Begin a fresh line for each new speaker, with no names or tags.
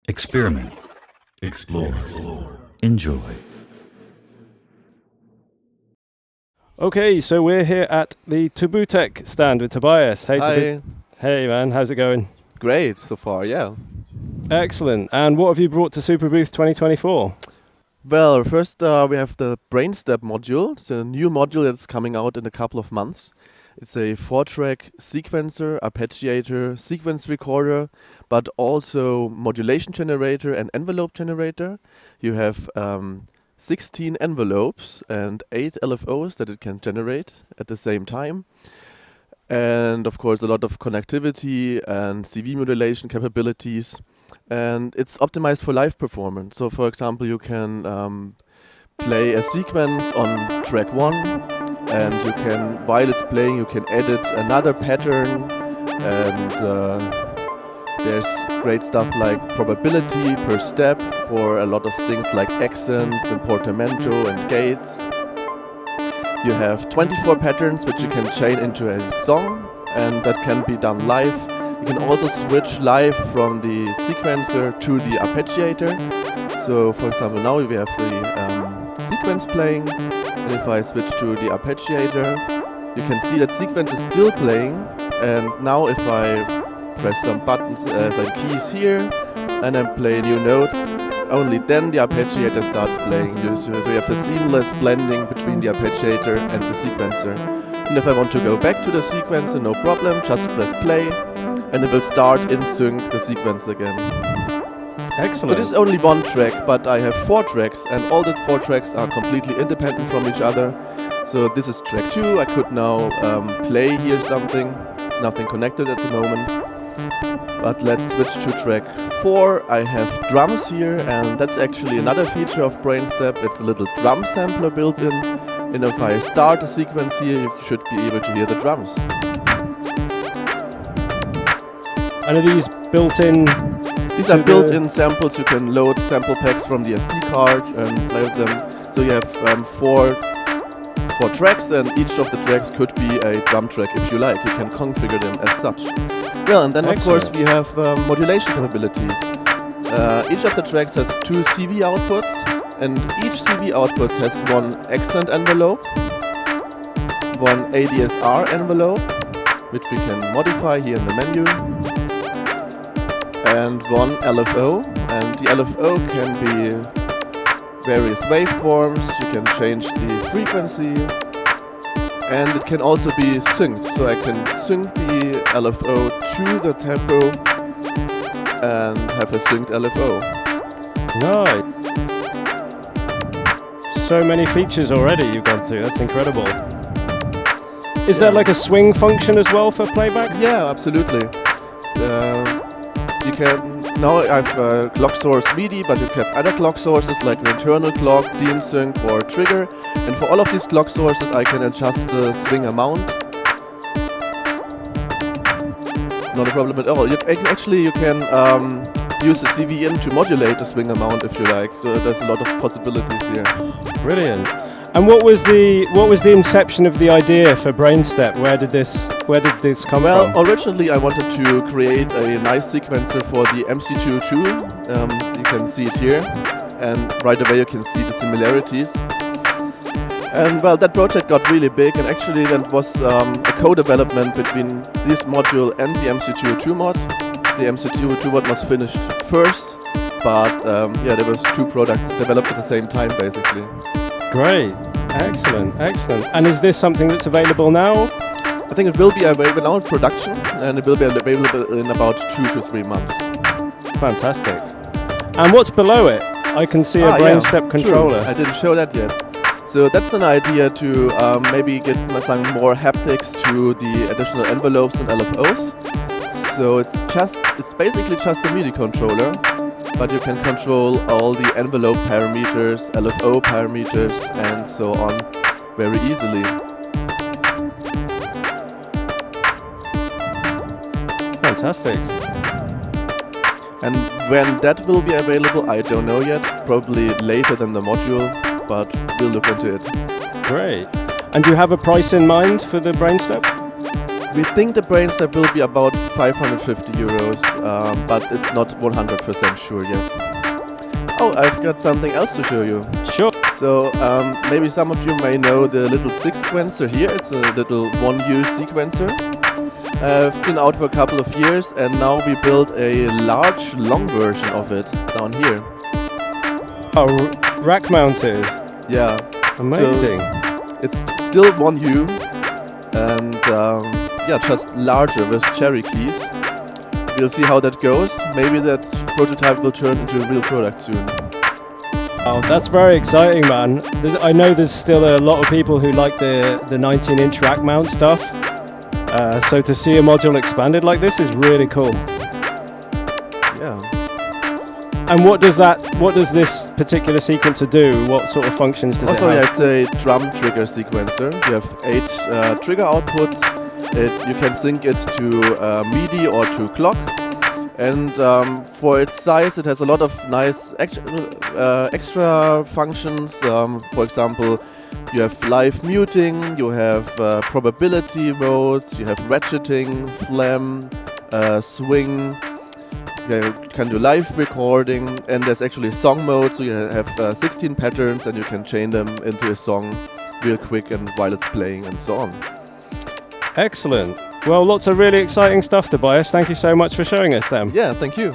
Experiment. Explore. Enjoy.
Okay, so we're here at the Tubbutec stand with Tobias. Hey,
Hi.
Hey, man, how's it going?
Great so far, yeah.
Excellent. And what have you brought to Superbooth 2024?
Well, first we have the Brainstep module. It's a new module that's coming out in a couple of months. It's a 4-track sequencer, arpeggiator, sequence recorder, but also modulation generator and envelope generator. You have 16 envelopes and 8 LFOs that it can generate at the same time. And of course a lot of connectivity and CV modulation capabilities. And it's optimized for live performance. So for example, you can play a sequence on track 1, and you can, while it's playing, you can edit another pattern, and there's great stuff like probability per step for a lot of things like accents and portamento and gates. You have 24 patterns which you can chain into a song, and that can be done live. You can also switch live from the sequencer to the arpeggiator. So for example, now we have the sequence playing, and if I switch to the arpeggiator, you can see that sequence is still playing. And now if I press some buttons, some keys here, and then play new notes, only then the arpeggiator starts playing. So you have a seamless blending between the arpeggiator and the sequencer. And if I want to go back to the sequencer, no problem, just press play, and it will start in sync the sequence again.
Excellent.
So this is only one track, but I have 4 tracks, and all the 4 tracks are completely independent from each other. So this is track 2. I could now play here something. It's nothing connected at the moment. But let's switch to track 4. I have drums here, and that's actually another feature of Brainstep. It's a little drum sampler built in. And if I start a sequence here, you should be able to hear the drums.
And are these built-in?
These are built-in samples. You can load sample packs from the SD card and play with them. So you have 4 tracks, and each of the tracks could be a drum track if you like. You can configure them as such. Well, and then of course we have modulation capabilities. Each of the tracks has 2 CV outputs, and each CV output has 1 accent envelope, 1 ADSR envelope, which we can modify here in the menu, and 1 LFO, and the LFO can be various waveforms. You can change the frequency, and it can also be synced, so I can sync the LFO to the tempo and have a synced LFO.
Nice. So many features already you've gone through, that's incredible. Is there like a swing function as well for playback?
Yeah, absolutely. You can, now I have clock source MIDI, but you can have other clock sources like an internal clock, DeanSync or trigger. And for all of these clock sources I can adjust the swing amount. Not a problem at all. You can use the CV in to modulate the swing amount if you like. So there's a lot of possibilities here.
Brilliant. And what was the inception of the idea for Brainstep? Where did this come from?
Well, originally I wanted to create a nice sequencer for the MC202. You can see it here, and right away you can see the similarities. And well, that project got really big, and actually that was a co-development between this module and the MC202 mod. The MC202 mod was finished first, but yeah, there was 2 products developed at the same time basically.
Great, excellent. And is this something that's available now?
I think it will be available now in production, and it will be available in about 2 to 3 months.
Fantastic. And what's below it? I can see a Brainstep controller.
True. I didn't show that yet. So that's an idea to maybe get some more haptics to the additional envelopes and LFOs. So it's basically just a MIDI controller, but you can control all the envelope parameters, LFO parameters, and so on very easily.
Fantastic.
And when that will be available, I don't know yet. Probably later than the module, but we'll look into it.
Great. And do you have a price in mind for the Brainstep?
We think the Brainstep will be about 550 euros, but it's not 100% sure yet. Oh, I've got something else to show you.
Sure.
So maybe some of you may know the little sequencer here. It's a little 1U sequencer. It's been out for a couple of years, and now we built a large, long version of it down here.
Oh, rack mounted.
Yeah.
Amazing.
So it's still 1U, and yeah, just larger with cherry keys. We'll see how that goes. Maybe that prototype will turn into a real product soon.
Oh, that's very exciting, man. I know there's still a lot of people who like the 19-inch rack mount stuff. So to see a module expanded like this is really cool.
Yeah.
And what does this particular sequencer do? What sort of functions does it have?
Yeah, it's a drum trigger sequencer. You have 8 trigger outputs. You can sync it to MIDI or to clock. And for its size, it has a lot of nice extra functions. For example, you have live muting, you have probability modes, you have ratcheting, flam, swing. You can do live recording, and there's actually song mode, so you have 16 patterns and you can chain them into a song real quick and while it's playing and so on.
Excellent. Well, lots of really exciting stuff, Tobias. Thank you so much for showing us them.
Yeah, thank you.